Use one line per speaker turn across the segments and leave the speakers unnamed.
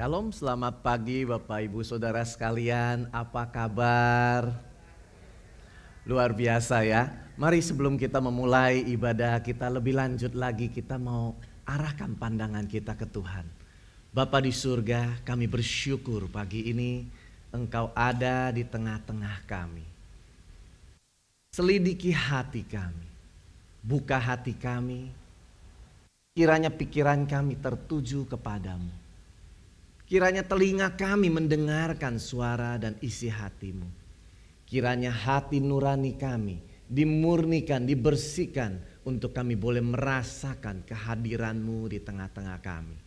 Shalom, selamat pagi Bapak Ibu Saudara sekalian, apa kabar? Luar biasa ya. Mari sebelum kita memulai ibadah kita lebih lanjut lagi, kita mau arahkan pandangan kita ke Tuhan. Bapa di surga, kami bersyukur pagi ini Engkau ada di tengah-tengah kami. Selidiki hati kami, buka hati kami, kiranya pikiran kami tertuju kepadamu. Kiranya telinga kami mendengarkan suara dan isi hati-Mu. Kiranya hati nurani kami dimurnikan, dibersihkan untuk kami boleh merasakan kehadiran-Mu di tengah-tengah kami.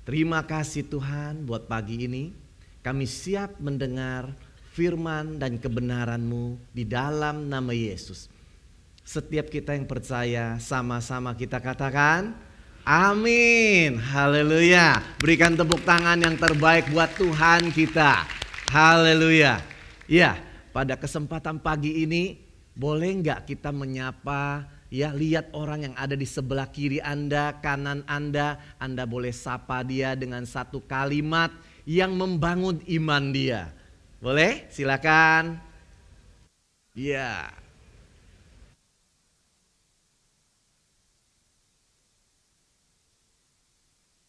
Terima kasih Tuhan buat pagi ini. Kami siap mendengar firman dan kebenaran-Mu di dalam nama Yesus. Setiap kita yang percaya sama-sama kita katakan amin, haleluya. Berikan tepuk tangan yang terbaik buat Tuhan kita. Haleluya. Ya, pada kesempatan pagi ini boleh nggak kita menyapa, ya, lihat orang yang ada di sebelah kiri Anda, kanan Anda boleh sapa dia dengan satu kalimat yang membangun iman dia. Boleh? Silakan. Ya.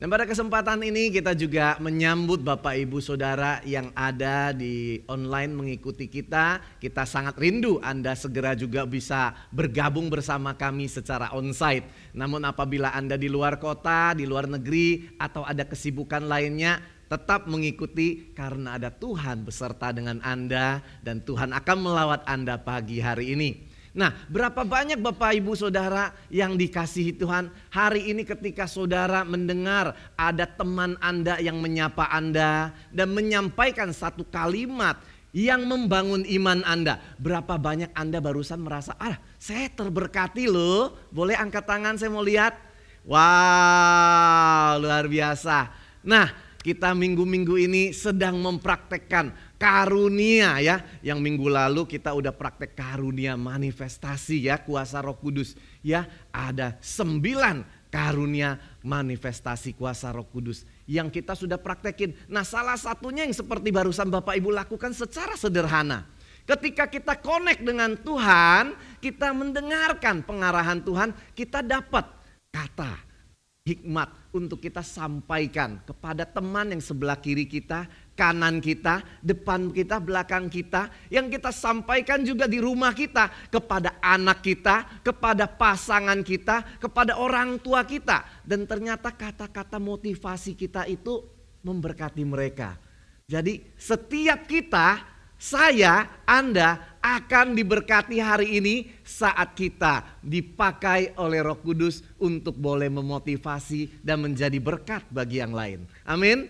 Dan pada kesempatan ini kita juga menyambut Bapak Ibu Saudara yang ada di online mengikuti kita. Kita sangat rindu Anda segera juga bisa bergabung bersama kami secara onsite. Namun apabila Anda di luar kota, di luar negeri atau ada kesibukan lainnya, tetap mengikuti karena ada Tuhan beserta dengan Anda dan Tuhan akan melawat Anda pagi hari ini. Nah, berapa banyak Bapak Ibu Saudara yang dikasihi Tuhan hari ini ketika saudara mendengar ada teman Anda yang menyapa Anda dan menyampaikan satu kalimat yang membangun iman Anda. Berapa banyak Anda barusan merasa, saya terberkati loh. Boleh angkat tangan, saya mau lihat. Wow, luar biasa. Nah, kita minggu-minggu ini sedang mempraktekkan karunia, ya. Yang minggu lalu kita udah praktek karunia manifestasi, ya, kuasa Roh Kudus. Ya, ada 9 karunia manifestasi kuasa Roh Kudus yang kita sudah praktekin. Nah, salah satunya yang seperti barusan Bapak Ibu lakukan secara sederhana. Ketika kita connect dengan Tuhan, kita mendengarkan pengarahan Tuhan, kita dapat kata hikmat untuk kita sampaikan kepada teman yang sebelah kiri kita, kanan kita, depan kita, belakang kita. Yang kita sampaikan juga di rumah kita, kepada anak kita, kepada pasangan kita, kepada orang tua kita. Dan ternyata kata-kata motivasi kita itu memberkati mereka. Jadi setiap kita, saya, Anda akan diberkati hari ini saat kita dipakai oleh Roh Kudus untuk boleh memotivasi dan menjadi berkat bagi yang lain. Amin.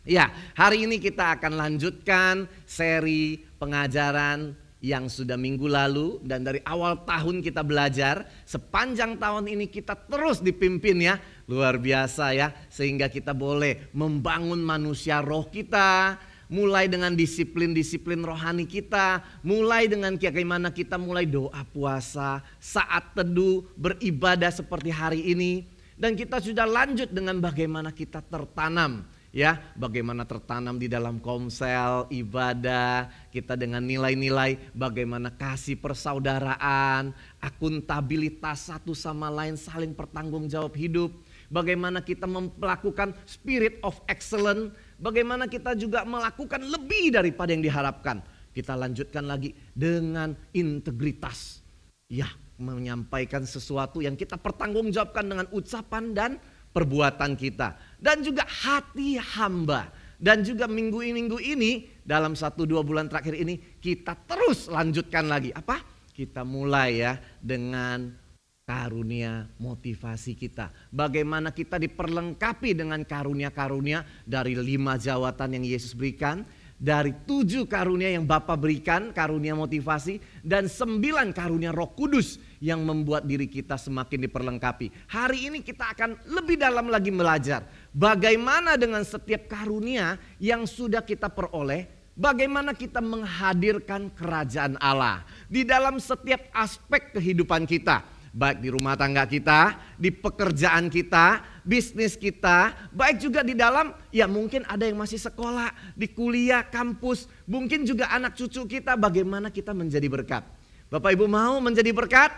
Ya, hari ini kita akan lanjutkan seri pengajaran yang sudah minggu lalu. Dan dari awal tahun kita belajar, sepanjang tahun ini kita terus dipimpin, ya. Luar biasa, ya. Sehingga kita boleh membangun manusia roh kita. Mulai dengan disiplin-disiplin rohani kita, mulai dengan bagaimana kita mulai doa puasa, saat teduh, beribadah seperti hari ini. Dan kita sudah lanjut dengan bagaimana kita tertanam, ya, bagaimana tertanam di dalam komsel, ibadah, kita dengan nilai-nilai bagaimana kasih persaudaraan, akuntabilitas satu sama lain, saling bertanggung jawab hidup. Bagaimana kita melakukan spirit of excellence, bagaimana kita juga melakukan lebih daripada yang diharapkan. Kita lanjutkan lagi dengan integritas. Ya, menyampaikan sesuatu yang kita pertanggungjawabkan dengan ucapan dan perbuatan kita. Dan juga hati hamba. Dan juga minggu ini, dalam 1-2 bulan terakhir ini, kita terus lanjutkan lagi. Apa? Kita mulai, ya, dengan karunia motivasi kita. Bagaimana kita diperlengkapi dengan karunia-karunia dari 5 jawatan yang Yesus berikan, dari 7 karunia yang Bapa berikan, karunia motivasi, dan 9 karunia Roh Kudus yang membuat diri kita semakin diperlengkapi. Hari ini kita akan lebih dalam lagi belajar bagaimana dengan setiap karunia yang sudah kita peroleh, bagaimana kita menghadirkan kerajaan Allah di dalam setiap aspek kehidupan kita. Baik di rumah tangga kita, di pekerjaan kita, bisnis kita, baik juga di dalam, ya mungkin ada yang masih sekolah, di kuliah, kampus, mungkin juga anak cucu kita, bagaimana kita menjadi berkat. Bapak Ibu mau menjadi berkat?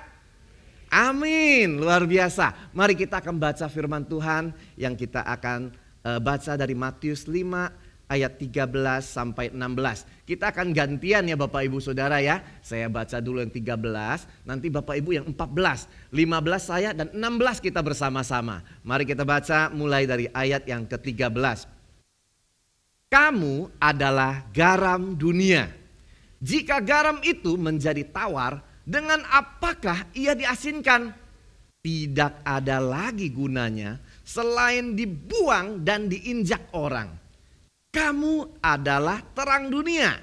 Amin, luar biasa. Mari kita akan baca firman Tuhan yang kita akan baca dari Matius 5 ayat 13 sampai 16. Kita akan gantian ya Bapak Ibu Saudara ya. Saya baca dulu yang 13, nanti Bapak Ibu yang 14, 15 saya dan 16 kita bersama-sama. Mari kita baca mulai dari ayat yang ke-13. Kamu adalah garam dunia. Jika garam itu menjadi tawar, dengan apakah ia diasinkan? Tidak ada lagi gunanya selain dibuang dan diinjak orang. Kamu adalah terang dunia.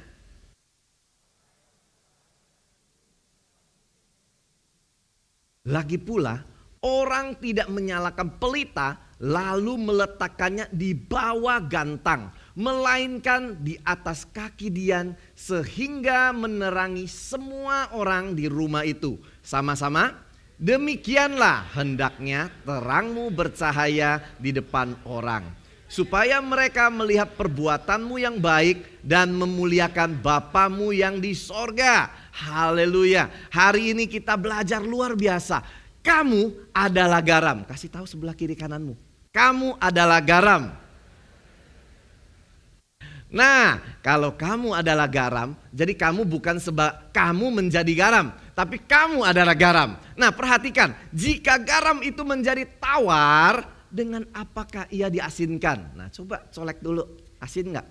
Lagi pula, orang tidak menyalakan pelita lalu meletakkannya di bawah gantang, melainkan di atas kaki dian sehingga menerangi semua orang di rumah itu. Sama-sama, demikianlah hendaknya terangmu bercahaya di depan orang, supaya mereka melihat perbuatanmu yang baik dan memuliakan Bapamu yang di sorga. Haleluya. Hari ini kita belajar luar biasa. Kamu adalah garam. Kasih tahu sebelah kiri kananmu. Kamu adalah garam. Nah, kalau kamu adalah garam, jadi kamu bukan kamu menjadi garam, tapi kamu adalah garam. Nah, perhatikan, jika garam itu menjadi tawar, dengan apakah ia diasinkan? Nah, coba colek dulu. Asin enggak?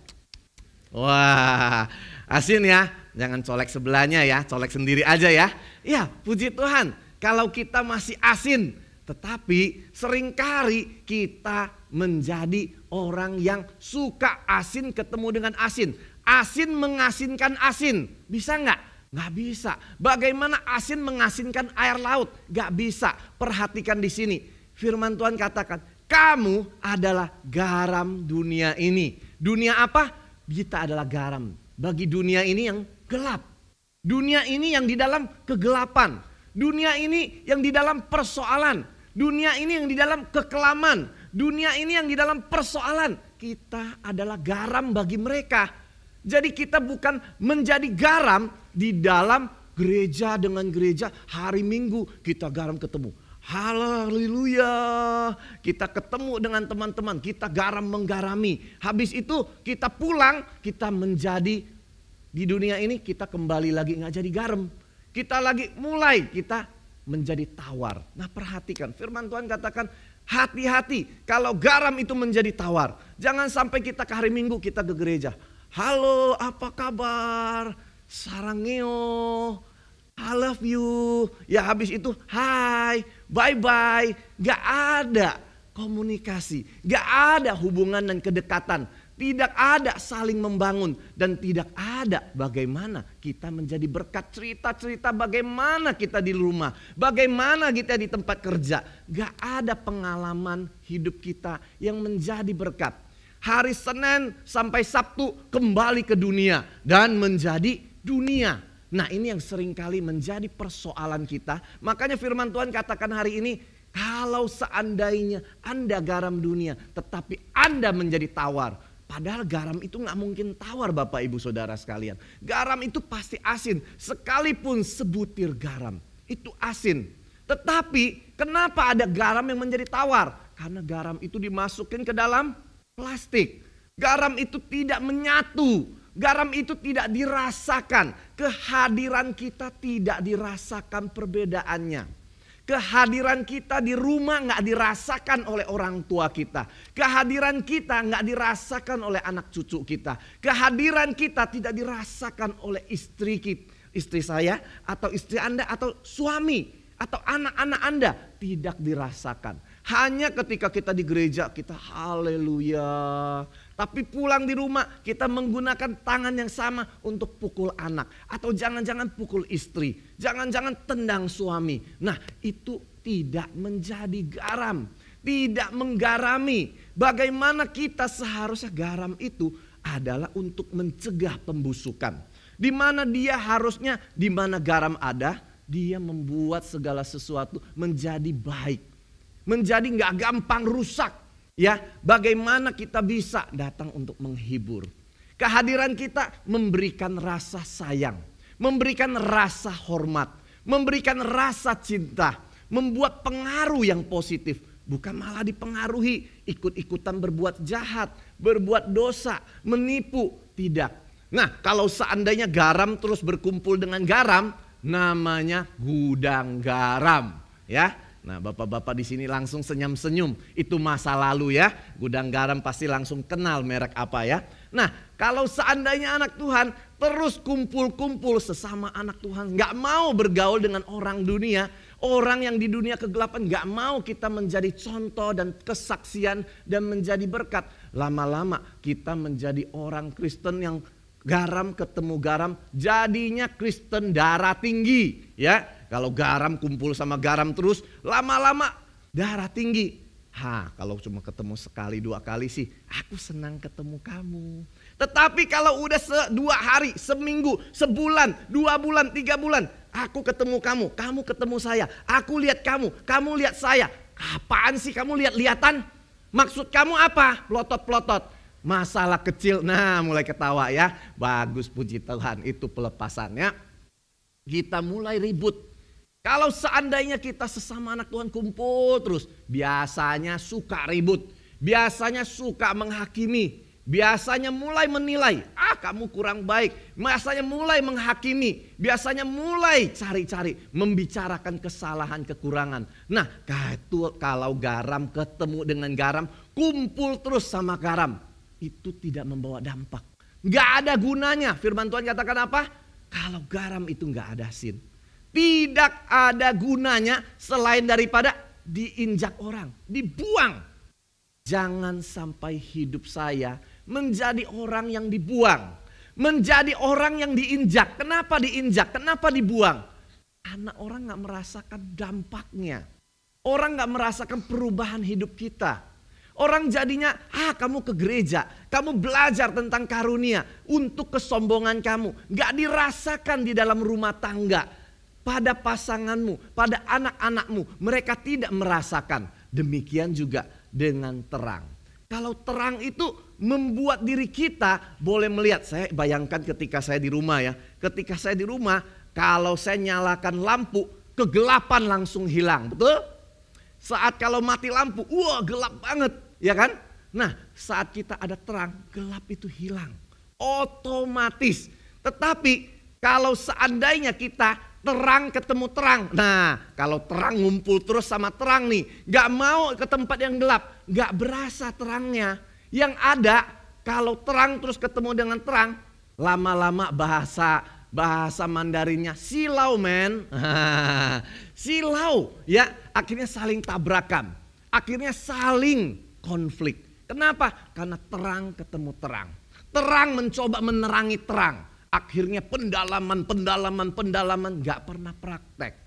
Wah, asin ya. Jangan colek sebelahnya ya, colek sendiri aja ya. Ya, puji Tuhan. Kalau kita masih asin, tetapi seringkali kita menjadi orang yang suka asin ketemu dengan asin. Asin mengasinkan asin. Bisa enggak? Nggak bisa. Bagaimana asin mengasinkan air laut? Nggak bisa. Perhatikan di sini. Firman Tuhan katakan, kamu adalah garam dunia ini. Dunia apa? Kita adalah garam bagi dunia ini yang gelap. Dunia ini yang di dalam kegelapan. Dunia ini yang di dalam persoalan. Dunia ini yang di dalam kekelaman. Dunia ini yang di dalam persoalan. Kita adalah garam bagi mereka. Jadi kita bukan menjadi garam di dalam gereja dengan gereja. Hari Minggu kita garam ketemu. Haleluya. Kita ketemu dengan teman-teman, kita garam menggarami. Habis itu kita pulang, kita menjadi di dunia ini kita kembali lagi nggak jadi garam. Kita lagi mulai kita menjadi tawar. Nah, perhatikan firman Tuhan katakan hati-hati kalau garam itu menjadi tawar. Jangan sampai kita ke hari Minggu kita ke gereja. Halo, apa kabar? Sarangeo. I love you. Ya habis itu hai, bye bye. Gak ada komunikasi, gak ada hubungan dan kedekatan. Tidak ada saling membangun dan tidak ada bagaimana kita menjadi berkat. Cerita-cerita bagaimana kita di rumah, bagaimana kita di tempat kerja. Gak ada pengalaman hidup kita yang menjadi berkat. Hari Senin sampai Sabtu kembali ke dunia dan menjadi dunia. Nah, ini yang seringkali menjadi persoalan kita. Makanya firman Tuhan katakan hari ini, kalau seandainya Anda garam dunia tetapi Anda menjadi tawar. Padahal garam itu gak mungkin tawar Bapak Ibu Saudara sekalian. Garam itu pasti asin. Sekalipun sebutir garam itu asin. Tetapi kenapa ada garam yang menjadi tawar? Karena garam itu dimasukkan ke dalam plastik. Garam itu tidak menyatu. Garam itu tidak dirasakan. Kehadiran kita tidak dirasakan perbedaannya. Kehadiran kita di rumah gak dirasakan oleh orang tua kita. Kehadiran kita gak dirasakan oleh anak cucu kita. Kehadiran kita tidak dirasakan oleh istri kita, istri saya atau istri Anda atau suami atau anak-anak Anda. Tidak dirasakan. Hanya ketika kita di gereja kita haleluya. Tapi pulang di rumah kita menggunakan tangan yang sama untuk pukul anak. Atau jangan-jangan pukul istri. Jangan-jangan tendang suami. Nah, itu tidak menjadi garam. Tidak menggarami. Bagaimana kita seharusnya garam itu adalah untuk mencegah pembusukan. Di mana dia harusnya, di mana garam ada, dia membuat segala sesuatu menjadi baik. menjadi nggak gampang rusak. Ya, bagaimana kita bisa datang untuk menghibur. Kehadiran kita memberikan rasa sayang, memberikan rasa hormat, memberikan rasa cinta, membuat pengaruh yang positif. Bukan malah dipengaruhi, ikut-ikutan berbuat jahat, berbuat dosa, menipu. Tidak. Nah, kalau seandainya garam terus berkumpul dengan garam, namanya gudang garam. Ya, nah bapak-bapak di sini langsung senyum-senyum. Itu masa lalu ya. Gudang garam pasti langsung kenal merek apa ya. Nah, kalau seandainya anak Tuhan terus kumpul-kumpul sesama anak Tuhan, nggak mau bergaul dengan orang dunia, orang yang di dunia kegelapan, nggak mau kita menjadi contoh dan kesaksian dan menjadi berkat. Lama-lama kita menjadi orang Kristen yang garam ketemu garam, jadinya Kristen darah tinggi. Ya, kalau garam kumpul sama garam terus, lama-lama darah tinggi. Kalau cuma ketemu sekali 2 kali sih, aku senang ketemu kamu. Tetapi kalau udah 2 hari, seminggu, sebulan, 2 bulan, 3 bulan, aku ketemu kamu, kamu ketemu saya, aku lihat kamu, kamu lihat saya. Apaan sih kamu lihat-lihatan? Maksud kamu apa? Pelotot-pelotot. Masalah kecil, nah mulai ketawa ya. Bagus, puji Tuhan, itu pelepasannya. Kita mulai ribut. Kalau seandainya kita sesama anak Tuhan kumpul terus, biasanya suka ribut, biasanya suka menghakimi, biasanya mulai menilai, kamu kurang baik, biasanya mulai menghakimi, biasanya mulai cari-cari, membicarakan kesalahan, kekurangan. Nah, kalau garam ketemu dengan garam, kumpul terus sama garam, itu tidak membawa dampak. Gak ada gunanya. Firman Tuhan katakan apa? Kalau garam itu gak ada asin. Tidak ada gunanya selain daripada diinjak orang, dibuang. Jangan sampai hidup saya menjadi orang yang dibuang. Menjadi orang yang diinjak. Kenapa diinjak? Kenapa dibuang? Karena orang gak merasakan dampaknya. Orang gak merasakan perubahan hidup kita. Orang jadinya, kamu ke gereja, kamu belajar tentang karunia untuk kesombongan kamu. Gak dirasakan di dalam rumah tangga. Pada pasanganmu, pada anak-anakmu, mereka tidak merasakan. Demikian juga dengan terang. Kalau terang itu membuat diri kita boleh melihat. Saya bayangkan ketika saya di rumah ya. Ketika saya di rumah, kalau saya nyalakan lampu, kegelapan langsung hilang. Betul? Saat kalau mati lampu, gelap banget. Ya kan? Nah, saat kita ada terang, gelap itu hilang. Otomatis. Tetapi kalau seandainya kita terang ketemu terang. Nah, kalau terang ngumpul terus sama terang nih, gak mau ke tempat yang gelap, gak berasa terangnya. Yang ada, kalau terang terus ketemu dengan terang, lama-lama bahasa Mandarinnya silau men. Silau ya, akhirnya saling tabrakan. Akhirnya saling konflik. Kenapa? Karena terang ketemu terang. Terang mencoba menerangi terang. Akhirnya pendalaman gak pernah praktek.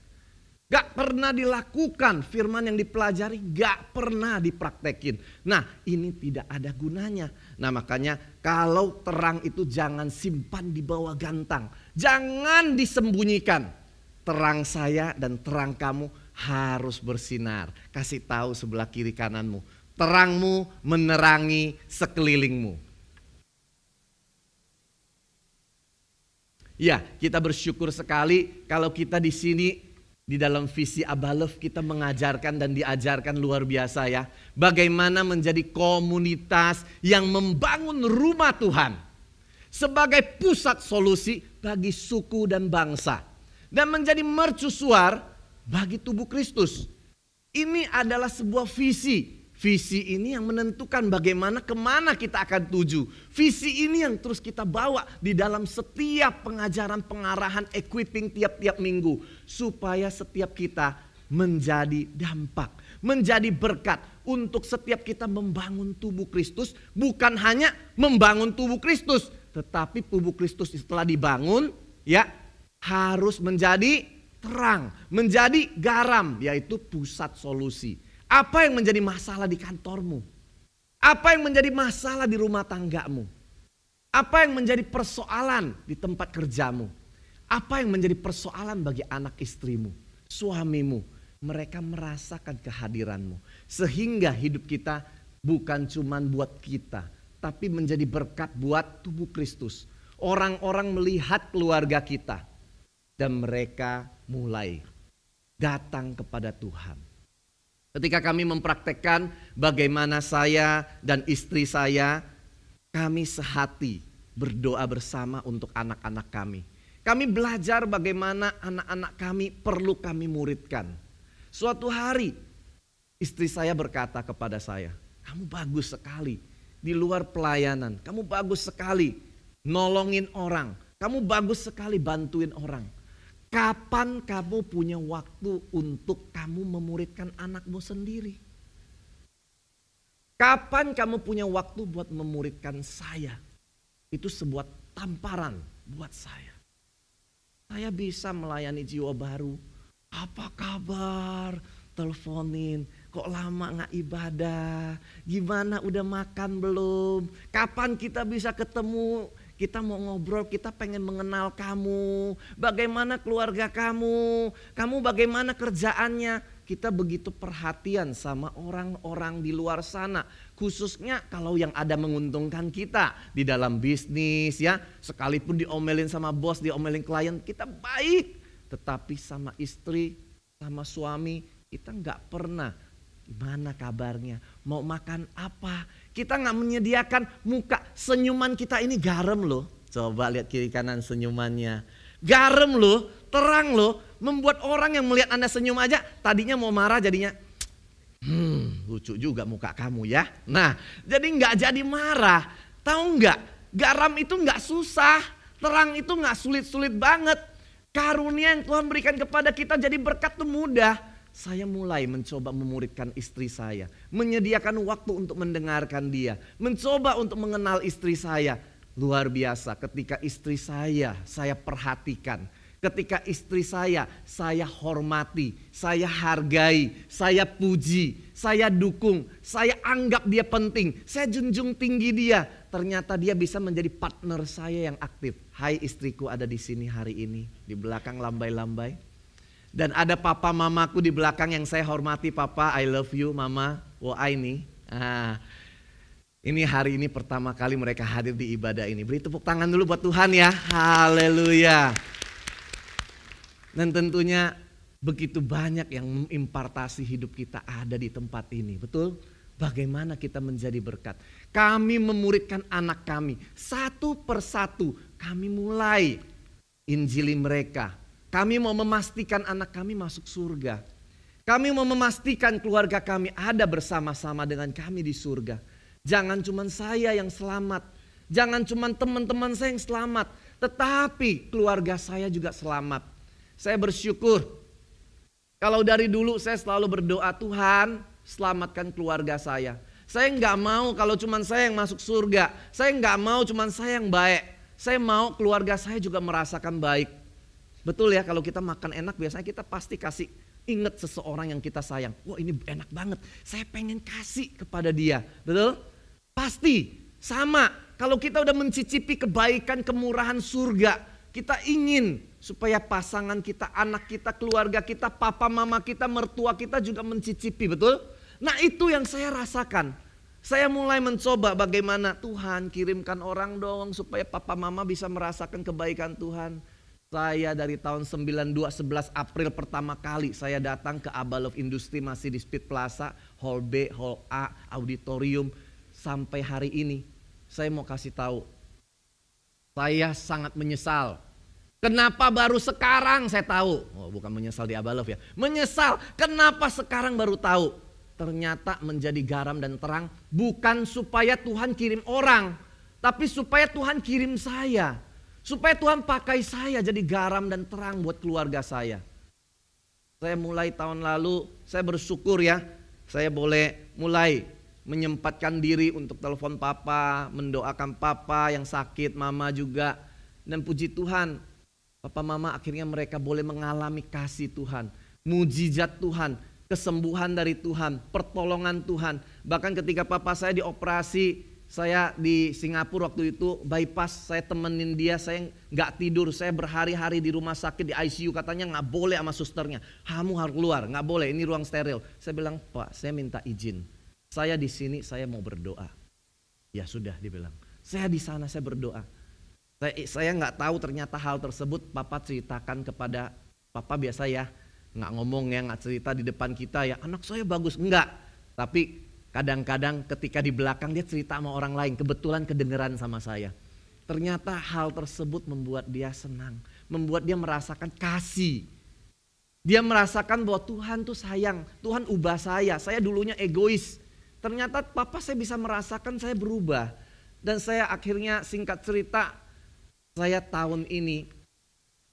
Gak pernah dilakukan, firman yang dipelajari gak pernah dipraktekin. Nah, ini tidak ada gunanya. Nah, makanya kalau terang itu jangan simpan di bawah gantang. Jangan disembunyikan. Terang saya dan terang kamu harus bersinar. Kasih tahu sebelah kiri kananmu. Terangmu menerangi sekelilingmu. Ya, kita bersyukur sekali kalau kita di sini di dalam visi Abba Love kita mengajarkan dan diajarkan luar biasa ya. Bagaimana menjadi komunitas yang membangun rumah Tuhan sebagai pusat solusi bagi suku dan bangsa dan menjadi mercusuar bagi tubuh Kristus. Ini adalah sebuah visi. Visi ini yang menentukan bagaimana kemana kita akan tuju. Visi ini yang terus kita bawa di dalam setiap pengajaran, pengarahan, equipping tiap-tiap minggu. Supaya setiap kita menjadi dampak, menjadi berkat untuk setiap kita membangun tubuh Kristus. Bukan hanya membangun tubuh Kristus, tetapi tubuh Kristus setelah dibangun ya harus menjadi terang, menjadi garam, yaitu pusat solusi. Apa yang menjadi masalah di kantormu? Apa yang menjadi masalah di rumah tanggamu? Apa yang menjadi persoalan di tempat kerjamu? Apa yang menjadi persoalan bagi anak istrimu, suamimu? mereka merasakan kehadiran-Mu. Sehingga hidup kita bukan cuman buat kita, tapi menjadi berkat buat tubuh Kristus. Orang-orang melihat keluarga kita dan mereka mulai datang kepada Tuhan. Ketika kami mempraktekkan bagaimana saya dan istri saya, kami sehati berdoa bersama untuk anak-anak kami. Kami belajar bagaimana anak-anak kami perlu kami muridkan. Suatu hari istri saya berkata kepada saya, "Kamu bagus sekali di luar pelayanan. Kamu bagus sekali nolongin orang. Kamu bagus sekali bantuin orang. Kapan kamu punya waktu untuk kamu memuridkan anakmu sendiri? Kapan kamu punya waktu buat memuridkan saya?" Itu sebuah tamparan buat saya. Saya bisa melayani jiwa baru. Apa kabar? Teleponin, kok lama gak ibadah? Gimana, udah makan belum? Kapan kita bisa ketemu? Kita mau ngobrol, kita pengen mengenal kamu. Bagaimana keluarga kamu? Kamu bagaimana kerjaannya? Kita begitu perhatian sama orang-orang di luar sana. Khususnya kalau yang ada menguntungkan kita di dalam bisnis ya. Sekalipun diomelin sama bos, diomelin klien, kita baik. Tetapi sama istri, sama suami, kita gak pernah. Gimana kabarnya? Mau makan apa? Kita gak menyediakan muka. Senyuman kita ini garam loh. Coba lihat kiri kanan senyumannya. Garam loh, terang loh. Membuat orang yang melihat Anda senyum aja tadinya mau marah jadinya lucu juga muka kamu ya. Nah, jadi gak jadi marah. Tahu gak? Garam itu gak susah. Terang itu gak sulit-sulit banget. Karunia yang Tuhan berikan kepada kita jadi berkat tuh mudah. Saya mulai mencoba memuridkan istri saya. Menyediakan waktu untuk mendengarkan dia. Mencoba untuk mengenal istri saya. Luar biasa ketika istri saya perhatikan. Ketika istri saya hormati. Saya hargai. Saya puji. Saya dukung. Saya anggap dia penting. Saya junjung tinggi dia. Ternyata dia bisa menjadi partner saya yang aktif. Hai, istriku ada di sini hari ini. Di belakang lambai-lambai. Dan ada papa mamaku di belakang yang saya hormati. Papa, I love you. Mama, ini. Ini hari ini pertama kali mereka hadir di ibadah ini. Beri tepuk tangan dulu buat Tuhan ya. Haleluya. Dan tentunya begitu banyak yang mengimpartasi hidup kita ada di tempat ini. Betul? Bagaimana kita menjadi berkat. Kami memuridkan anak kami. Satu persatu kami mulai injili mereka. Kami mau memastikan anak kami masuk surga. Kami mau memastikan keluarga kami ada bersama-sama dengan kami di surga. Jangan cuma saya yang selamat. Jangan cuma teman-teman saya yang selamat. Tetapi keluarga saya juga selamat. Saya bersyukur. Kalau dari dulu saya selalu berdoa, Tuhan selamatkan keluarga saya. Saya nggak mau kalau cuma saya yang masuk surga. Saya nggak mau cuma saya yang baik. Saya mau keluarga saya juga merasakan baik. Betul ya, kalau kita makan enak biasanya kita pasti kasih ingat seseorang yang kita sayang. Wah, ini enak banget, saya pengen kasih kepada dia. Betul? Pasti sama. Kalau kita udah mencicipi kebaikan kemurahan surga, kita ingin supaya pasangan kita, anak kita, keluarga kita, papa mama kita, mertua kita juga mencicipi. Betul? Nah, itu yang saya rasakan. Saya mulai mencoba bagaimana Tuhan kirimkan orang dong supaya papa mama bisa merasakan kebaikan Tuhan. Saya dari tahun 92, 11 April pertama kali saya datang ke Abba Love Industri, masih di Speed Plaza, Hall B, Hall A, auditorium. Sampai hari ini saya mau kasih tahu, saya sangat menyesal. Kenapa baru sekarang saya tahu? Oh, bukan menyesal di Abba Love ya. Menyesal, kenapa sekarang baru tahu? Ternyata menjadi garam dan terang bukan supaya Tuhan kirim orang, tapi supaya Tuhan kirim saya. Supaya Tuhan pakai saya jadi garam dan terang buat keluarga saya. Saya mulai tahun lalu, saya bersyukur ya. Saya boleh mulai menyempatkan diri untuk telepon papa, mendoakan papa yang sakit, mama juga. Dan puji Tuhan, papa mama akhirnya mereka boleh mengalami kasih Tuhan. Mujizat Tuhan, kesembuhan dari Tuhan, pertolongan Tuhan. Bahkan ketika papa saya dioperasi, Saya di Singapura waktu itu bypass, saya temenin dia, saya nggak tidur, saya berhari-hari di rumah sakit di ICU, katanya nggak boleh sama susternya, kamu harus keluar, nggak boleh, ini ruang steril. Saya bilang, Pak, saya minta izin, saya di sini saya mau berdoa. Ya sudah, dia bilang, saya di sana saya berdoa. Saya nggak tahu ternyata hal tersebut Papa ceritakan kepada Papa. Biasa ya, nggak ngomong ya, nggak cerita di depan kita ya, anak saya bagus, enggak. Tapi kadang-kadang ketika di belakang dia cerita sama orang lain, kebetulan kedengeran sama saya. Ternyata hal tersebut membuat dia senang, membuat dia merasakan kasih. Dia merasakan bahwa Tuhan tuh sayang, Tuhan ubah saya dulunya egois. Ternyata Papa saya bisa merasakan saya berubah. Dan saya akhirnya singkat cerita, saya tahun ini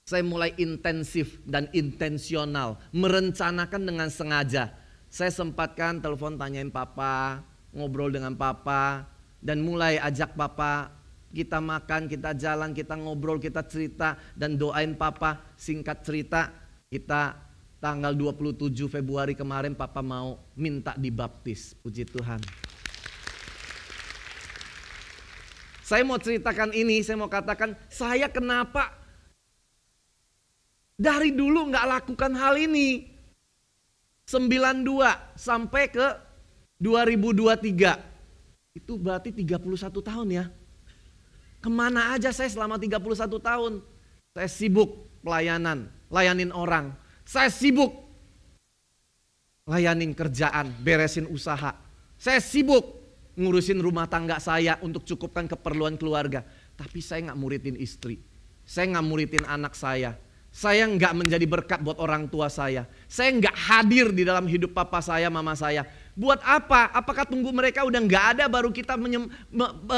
saya mulai intensif dan intensional, merencanakan dengan sengaja. Saya sempatkan telepon tanyain Papa, ngobrol dengan Papa, dan mulai ajak Papa, kita makan, kita jalan, kita ngobrol, kita cerita, dan doain Papa. Singkat cerita, kita tanggal 27 Februari kemarin Papa mau minta dibaptis, puji Tuhan. Saya mau ceritakan ini, saya mau katakan, saya kenapa dari dulu gak lakukan hal ini. 92 sampai ke 2023. Itu berarti 31 tahun ya. Kemana aja saya selama 31 tahun. Saya sibuk pelayanan, layanin orang. Saya sibuk layanin kerjaan, beresin usaha. Saya sibuk ngurusin rumah tangga saya untuk cukupkan keperluan keluarga. Tapi saya gak muridin istri. Saya gak muridin anak saya. Saya nggak menjadi berkat buat orang tua saya. Saya nggak hadir di dalam hidup papa saya, mama saya. Buat apa? Apakah tunggu mereka udah nggak ada baru kita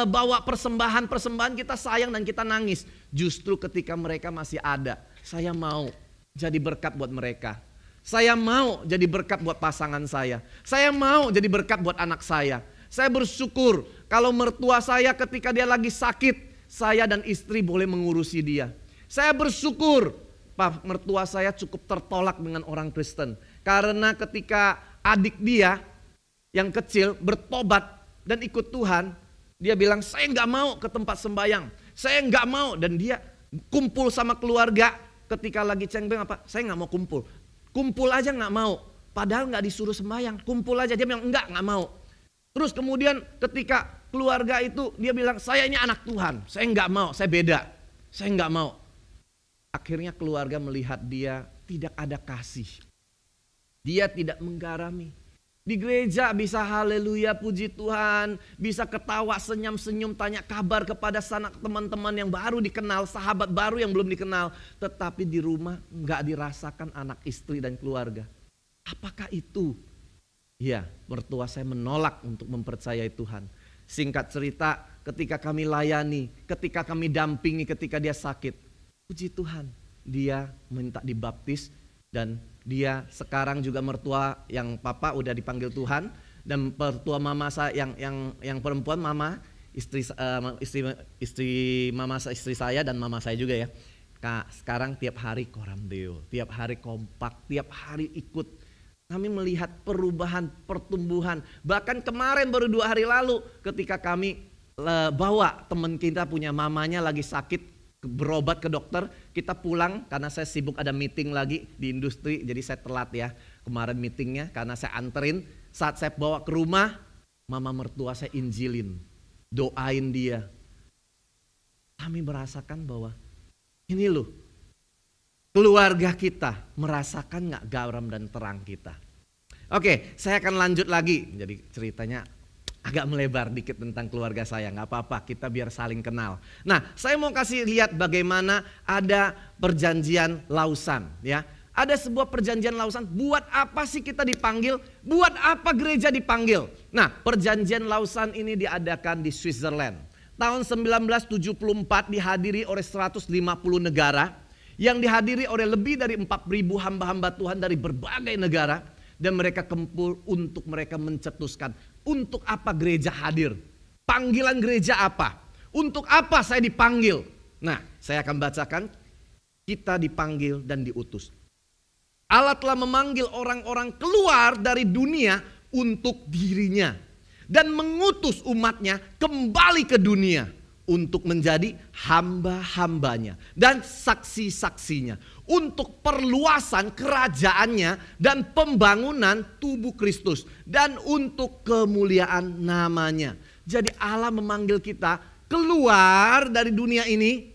bawa persembahan kita sayang dan kita nangis? Justru ketika mereka masih ada, saya mau jadi berkat buat mereka. Saya mau jadi berkat buat pasangan saya. Saya mau jadi berkat buat anak saya. Saya bersyukur kalau mertua saya ketika dia lagi sakit, saya dan istri boleh mengurusi dia. Saya bersyukur mertua saya cukup tertolak dengan orang Kristen. Karena ketika adik dia yang kecil bertobat dan ikut Tuhan, dia bilang saya nggak mau ke tempat sembahyang. Saya nggak mau, dan dia kumpul sama keluarga ketika lagi cengbeng apa? Saya nggak mau kumpul. Kumpul aja nggak mau. Padahal nggak disuruh sembahyang. Kumpul aja, dia bilang nggak mau. Terus kemudian ketika keluarga itu dia bilang saya ini anak Tuhan. Saya nggak mau, saya beda. Saya nggak mau. Akhirnya keluarga melihat dia tidak ada kasih. Dia tidak menggarami. Di gereja bisa haleluya puji Tuhan. Bisa ketawa senyum-senyum tanya kabar kepada sanak teman-teman yang baru dikenal. Sahabat baru yang belum dikenal. Tetapi di rumah gak dirasakan anak istri dan keluarga. Apakah itu? Ya, mertua saya menolak untuk mempercayai Tuhan. Singkat cerita, ketika kami layani, ketika kami dampingi ketika dia sakit, puji Tuhan, dia minta dibaptis dan dia sekarang juga mertua yang papa udah dipanggil Tuhan, dan mertua mama saya yang perempuan, mama istri mama istri saya dan mama saya juga ya. Sekarang tiap hari koram deo, tiap hari kompak, tiap hari ikut. Kami melihat perubahan, pertumbuhan. Bahkan kemarin baru 2 hari lalu ketika kami bawa teman kita punya mamanya lagi sakit, berobat ke dokter, kita pulang karena saya sibuk ada meeting lagi di industri, jadi saya telat ya kemarin meetingnya karena saya anterin. Saat saya bawa ke rumah, mama mertua saya injilin, doain dia. Kami merasakan bahwa ini loh, keluarga kita merasakan gak garam dan terang kita. Oke, saya akan lanjut lagi, jadi ceritanya agak melebar dikit tentang keluarga saya, nggak apa-apa, kita biar saling kenal. Nah, saya mau kasih lihat bagaimana ada perjanjian Lausan, ya. Ada sebuah perjanjian Lausan. Buat apa sih kita dipanggil? Buat apa gereja dipanggil? Nah, perjanjian Lausan ini diadakan di Switzerland. Tahun 1974 dihadiri oleh 150 negara, yang dihadiri oleh lebih dari 4.000 hamba-hamba Tuhan dari berbagai negara. Dan mereka kumpul untuk mereka mencetuskan untuk apa gereja hadir. Panggilan gereja apa? Untuk apa saya dipanggil? Nah, saya akan bacakan. Kita dipanggil dan diutus. Allah telah memanggil orang-orang keluar dari dunia untuk dirinya. dan mengutus umatnya kembali ke dunia untuk menjadi hamba-hambanya dan saksi-saksinya untuk perluasan kerajaannya dan pembangunan tubuh Kristus dan untuk kemuliaan namanya. Jadi Allah memanggil kita keluar dari dunia ini,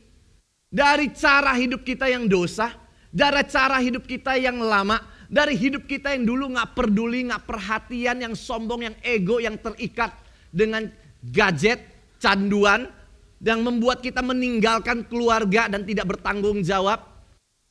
dari cara hidup kita yang dosa, dari cara hidup kita yang lama, dari hidup kita yang dulu gak peduli, gak perhatian, yang sombong, yang ego, yang terikat dengan gadget, canduan, yang membuat kita meninggalkan keluarga dan tidak bertanggung jawab.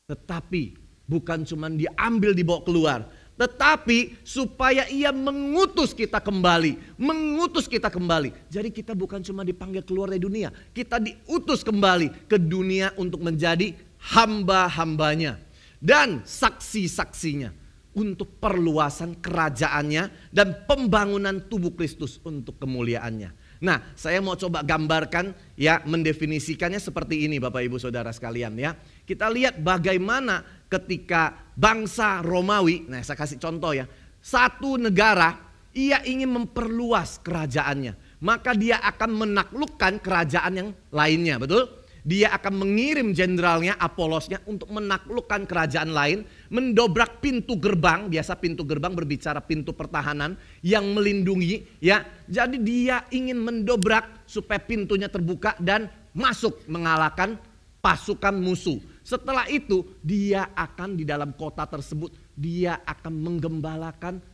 Tetapi bukan cuma diambil dibawa keluar, tetapi supaya ia mengutus kita kembali. Mengutus kita kembali. Jadi kita bukan cuma dipanggil keluar dari dunia, kita diutus kembali ke dunia untuk menjadi hamba-hambanya dan saksi-saksinya untuk perluasan kerajaannya dan pembangunan tubuh Kristus untuk kemuliaannya. Nah, saya mau coba gambarkan ya, mendefinisikannya seperti ini Bapak Ibu Saudara sekalian ya. Kita lihat bagaimana ketika bangsa Romawi, nah saya kasih contoh ya. Satu negara ia ingin memperluas kerajaannya, maka dia akan menaklukkan kerajaan yang lainnya, betul? Dia akan mengirim jenderalnya, Apolosnya untuk menaklukkan kerajaan lain, mendobrak pintu gerbang. Biasa pintu gerbang berbicara pintu pertahanan yang melindungi ya. Jadi dia ingin mendobrak supaya pintunya terbuka dan masuk mengalahkan pasukan musuh. Setelah itu dia akan di dalam kota tersebut, dia akan menggembalakan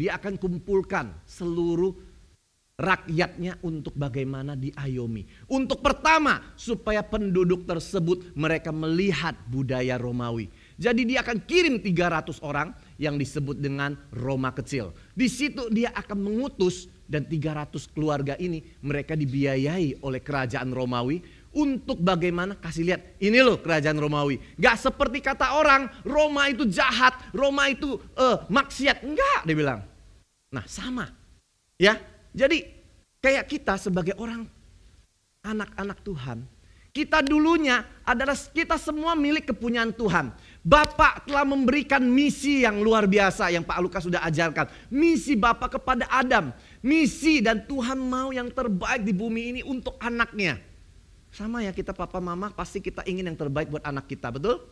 dia akan kumpulkan seluruh rakyatnya untuk bagaimana diayomi. Untuk pertama, supaya penduduk tersebut mereka melihat budaya Romawi. Jadi dia akan kirim 300 orang yang disebut dengan Roma kecil. Di situ dia akan mengutus dan 300 keluarga ini mereka dibiayai oleh kerajaan Romawi untuk bagaimana kasih lihat, ini loh kerajaan Romawi. Gak seperti kata orang Roma itu jahat, Roma itu maksiat. Enggak, dia bilang. Nah sama ya. Jadi kayak kita sebagai orang anak-anak Tuhan, kita dulunya adalah kita semua milik kepunyaan Tuhan. Bapak telah memberikan misi yang luar biasa yang Pak Lukas sudah ajarkan. Misi Bapak kepada Adam. Misi dan Tuhan mau yang terbaik di bumi ini untuk anaknya. Sama ya, kita papa mama pasti kita ingin yang terbaik buat anak kita, betul?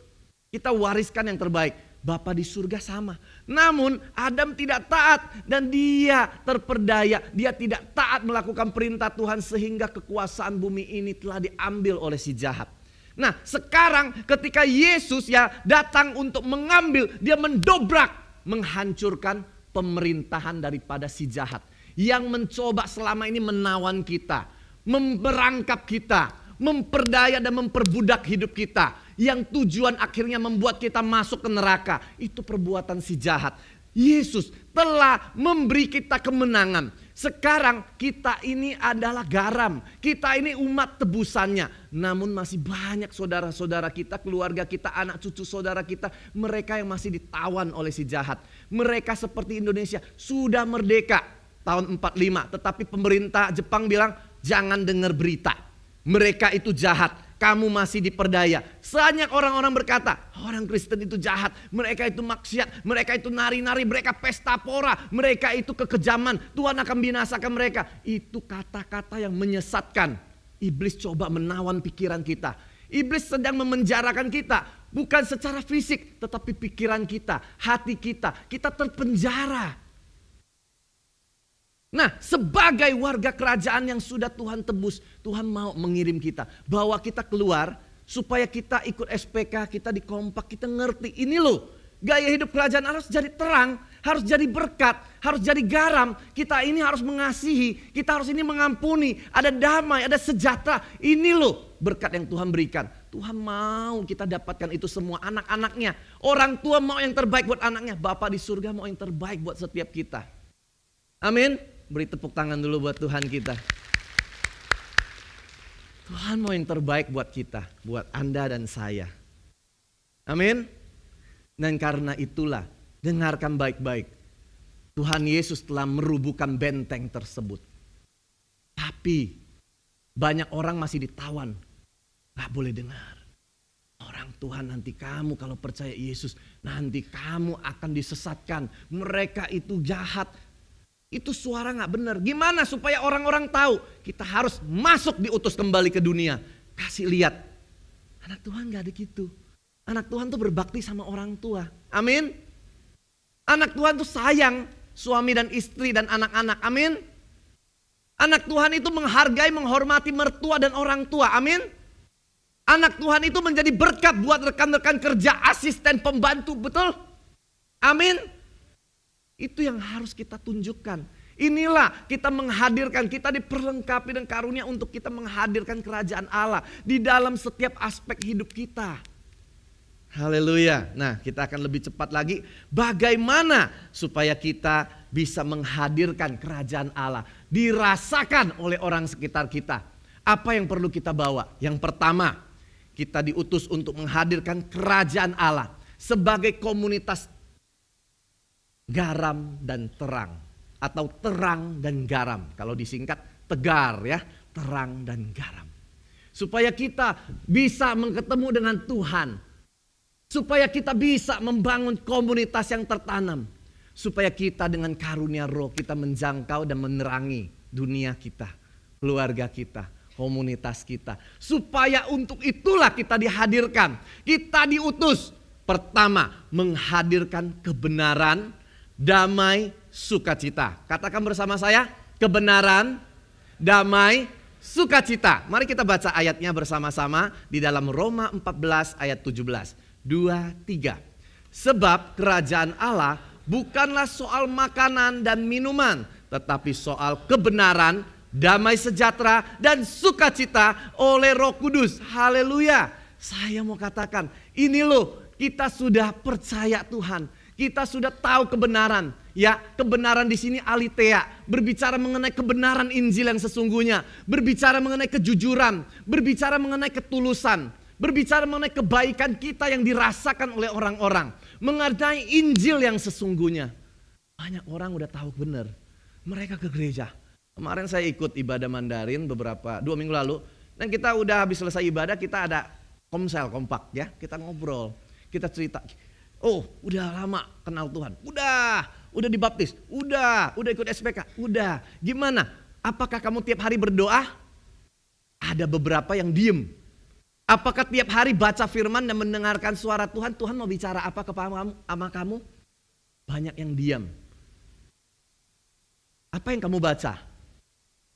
Kita wariskan yang terbaik. Bapa di surga sama. Namun Adam tidak taat dan dia terperdaya. Dia tidak taat melakukan perintah Tuhan sehingga kekuasaan bumi ini telah diambil oleh si jahat. Nah sekarang ketika Yesus ya datang untuk mengambil, dia mendobrak, menghancurkan pemerintahan daripada si jahat. Yang mencoba selama ini menawan kita, memperangkap kita, memperdaya dan memperbudak hidup kita. Yang tujuan akhirnya membuat kita masuk ke neraka. Itu perbuatan si jahat. Yesus telah memberi kita kemenangan. Sekarang kita ini adalah garam. Kita ini umat tebusannya. Namun masih banyak saudara-saudara kita, keluarga kita, anak cucu saudara kita. Mereka yang masih ditawan oleh si jahat. Mereka seperti Indonesia sudah merdeka tahun 45. Tetapi pemerintah Jepang bilang jangan dengar berita. Mereka itu jahat. Kamu masih diperdaya. Banyak orang-orang berkata, orang Kristen itu jahat, mereka itu maksiat, mereka itu nari-nari, mereka pesta pora, mereka itu kekejaman, Tuhan akan binasakan mereka. Itu kata-kata yang menyesatkan. Iblis coba menawan pikiran kita. Iblis sedang memenjarakan kita, bukan secara fisik, tetapi pikiran kita, hati kita. Kita terpenjara. Nah, sebagai warga kerajaan yang sudah Tuhan tebus, Tuhan mau mengirim kita, bawa kita keluar supaya kita ikut SPK, kita dikompak, kita ngerti. Ini loh, gaya hidup kerajaan harus jadi terang, harus jadi berkat, harus jadi garam. Kita ini harus mengasihi, kita harus ini mengampuni, ada damai, ada sejahtera. Ini loh berkat yang Tuhan berikan. Tuhan mau kita dapatkan itu semua, anak-anaknya. Orang tua mau yang terbaik buat anaknya, Bapa di surga mau yang terbaik buat setiap kita. Amin. Beri tepuk tangan dulu buat Tuhan kita. Tuhan mau yang terbaik buat kita, buat Anda dan saya. Amin. Dan karena itulah, dengarkan baik-baik. Tuhan Yesus telah merubuhkan benteng tersebut. Tapi banyak orang masih ditawan. Gak boleh dengar. Orang Tuhan, nanti kamu kalau percaya Yesus, nanti kamu akan disesatkan. Mereka itu jahat. Itu suara gak benar. Gimana supaya orang-orang tahu? Kita harus masuk diutus kembali ke dunia. Kasih lihat. Anak Tuhan gak ada gitu. Anak Tuhan tuh berbakti sama orang tua. Amin. Anak Tuhan tuh sayang suami dan istri dan anak-anak. Amin. Anak Tuhan itu menghargai, menghormati mertua dan orang tua. Amin. Anak Tuhan itu menjadi berkat buat rekan-rekan kerja, asisten, pembantu. Betul? Amin. Itu yang harus kita tunjukkan. Inilah kita menghadirkan, kita diperlengkapi dengan karunia untuk kita menghadirkan kerajaan Allah di dalam setiap aspek hidup kita. Haleluya. Nah, kita akan lebih cepat lagi. Bagaimana supaya kita bisa menghadirkan kerajaan Allah, dirasakan oleh orang sekitar kita. Apa yang perlu kita bawa? Yang pertama, kita diutus untuk menghadirkan kerajaan Allah sebagai komunitas garam dan terang, atau terang dan garam. Kalau disingkat tegar ya, terang dan garam. Supaya kita bisa ketemu dengan Tuhan. Supaya kita bisa membangun komunitas yang tertanam. Supaya kita dengan karunia roh kita menjangkau dan menerangi dunia kita, keluarga kita, komunitas kita. Supaya untuk itulah kita dihadirkan. Kita diutus. Pertama, menghadirkan kebenaran, damai, sukacita. Katakan bersama saya, kebenaran, damai, sukacita. Mari kita baca ayatnya bersama-sama di dalam Roma 14 ayat 17. 2, 3. Sebab kerajaan Allah bukanlah soal makanan dan minuman, tetapi soal kebenaran, damai sejahtera, dan sukacita oleh Roh Kudus. Haleluya. Saya mau katakan, ini loh, kita sudah percaya Tuhan. Kita sudah tahu kebenaran. Ya, kebenaran di sini aletheia, berbicara mengenai kebenaran Injil yang sesungguhnya, berbicara mengenai kejujuran, berbicara mengenai ketulusan, berbicara mengenai kebaikan kita yang dirasakan oleh orang-orang, mengenai Injil yang sesungguhnya. Banyak orang udah tahu benar. Mereka ke gereja. Kemarin saya ikut ibadah Mandarin 2 minggu lalu, dan kita udah habis selesai ibadah, kita ada kompak ya, kita ngobrol, kita cerita. Oh, udah lama kenal Tuhan. Udah dibaptis. Udah ikut SPK. Udah. Gimana? Apakah kamu tiap hari berdoa? Ada beberapa yang diem. Apakah tiap hari baca firman dan mendengarkan suara Tuhan? Tuhan mau bicara apa sama kamu? Banyak yang diam. Apa yang kamu baca?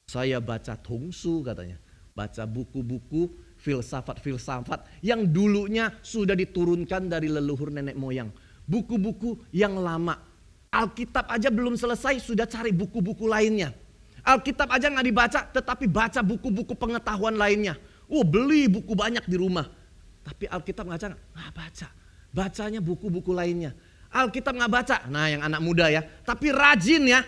Saya baca Tongsu katanya. Baca buku-buku filsafat-filsafat yang dulunya sudah diturunkan dari leluhur nenek moyang. Buku-buku yang lama. Alkitab aja belum selesai sudah cari buku-buku lainnya. Alkitab aja gak dibaca tetapi baca buku-buku pengetahuan lainnya. Beli buku banyak di rumah. Tapi Alkitab gak baca. Bacanya buku-buku lainnya. Alkitab gak baca. Nah yang anak muda ya. Tapi rajin ya.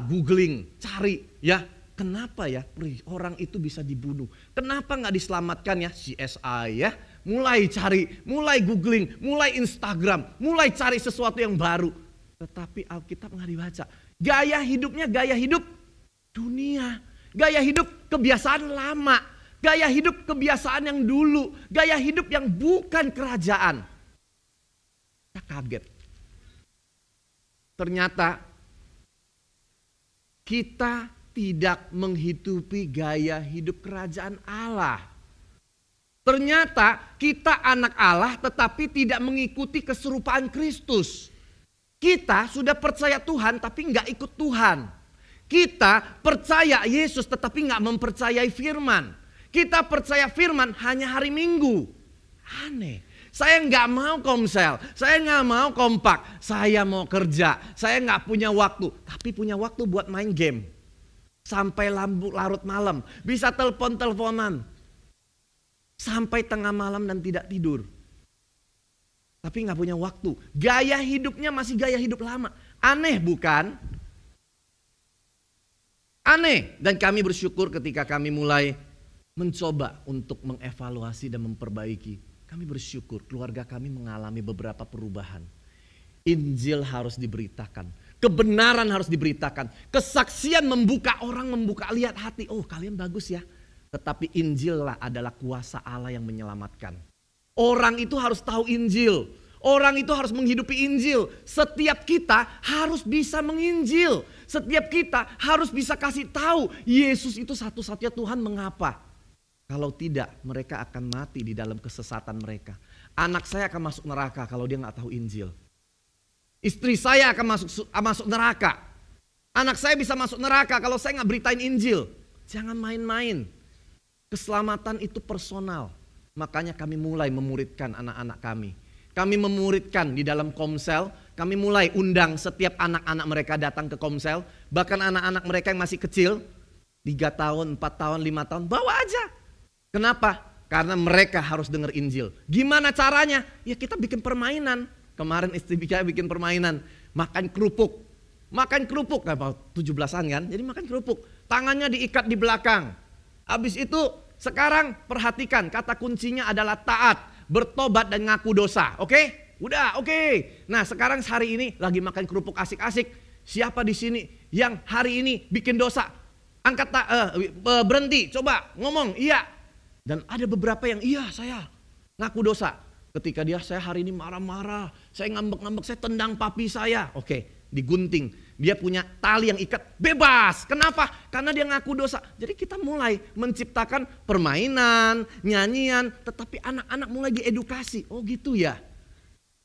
Googling, cari ya. Kenapa ya orang itu bisa dibunuh? Kenapa gak diselamatkan ya? CSI ya. Mulai cari, mulai googling, mulai Instagram, mulai cari sesuatu yang baru. Tetapi Alkitab gak dibaca. Gaya hidupnya gaya hidup dunia. Gaya hidup kebiasaan lama. Gaya hidup kebiasaan yang dulu. Gaya hidup yang bukan kerajaan. Kita kaget. Ternyata kita tidak menghidupi gaya hidup kerajaan Allah. Ternyata kita anak Allah tetapi tidak mengikuti keserupaan Kristus. Kita sudah percaya Tuhan tapi nggak ikut Tuhan. Kita percaya Yesus tetapi nggak mempercayai firman. Kita percaya firman hanya hari Minggu. Aneh. Saya nggak mau komsel, saya nggak mau kompak, saya mau kerja, saya nggak punya waktu, tapi punya waktu buat main game. Sampai larut malam, bisa telepon-teleponan. Sampai tengah malam dan tidak tidur. Tapi gak punya waktu. Gaya hidupnya masih gaya hidup lama. Aneh bukan? Aneh. Dan kami bersyukur ketika kami mulai mencoba untuk mengevaluasi dan memperbaiki. Kami bersyukur keluarga kami mengalami beberapa perubahan. Injil harus diberitakan. Kebenaran harus diberitakan. Kesaksian membuka orang, membuka lihat hati. Oh kalian bagus ya. Tetapi Injil adalah kuasa Allah yang menyelamatkan. Orang itu harus tahu Injil. Orang itu harus menghidupi Injil. Setiap kita harus bisa menginjil. Setiap kita harus bisa kasih tahu Yesus itu satu-satunya Tuhan. Mengapa? Kalau tidak, mereka akan mati di dalam kesesatan mereka. Anak saya akan masuk neraka kalau dia nggak tahu Injil. Istri saya akan masuk neraka. Anak saya bisa masuk neraka kalau saya nggak beritain Injil. Jangan main-main. Keselamatan itu personal. Makanya kami mulai memuridkan anak-anak kami. Kami memuridkan di dalam Komsel. Kami mulai undang setiap anak-anak mereka datang ke Komsel. Bahkan anak-anak mereka yang masih kecil, 3 tahun, 4 tahun, 5 tahun, bawa aja. Kenapa? Karena mereka harus dengar Injil. Gimana caranya? Ya kita bikin permainan. Kemarin istri bikin permainan. Makan kerupuk. Makan kerupuk. Nah, 17-an kan? Jadi makan kerupuk. Tangannya diikat di belakang. Habis itu sekarang perhatikan. Kata kuncinya adalah taat. Bertobat dan ngaku dosa. Oke? Udah oke. Nah sekarang hari ini lagi makan kerupuk asik-asik. Siapa di sini yang hari ini bikin dosa? Angkat berhenti. Coba ngomong iya. Dan ada beberapa yang iya saya ngaku dosa. Ketika saya hari ini marah-marah, saya ngambek-ngambek, saya tendang papi saya. Oke, digunting. Dia punya tali yang ikat, bebas. Kenapa? Karena dia ngaku dosa. Jadi kita mulai menciptakan permainan, nyanyian, tetapi anak-anak mulai diedukasi. Oh gitu ya.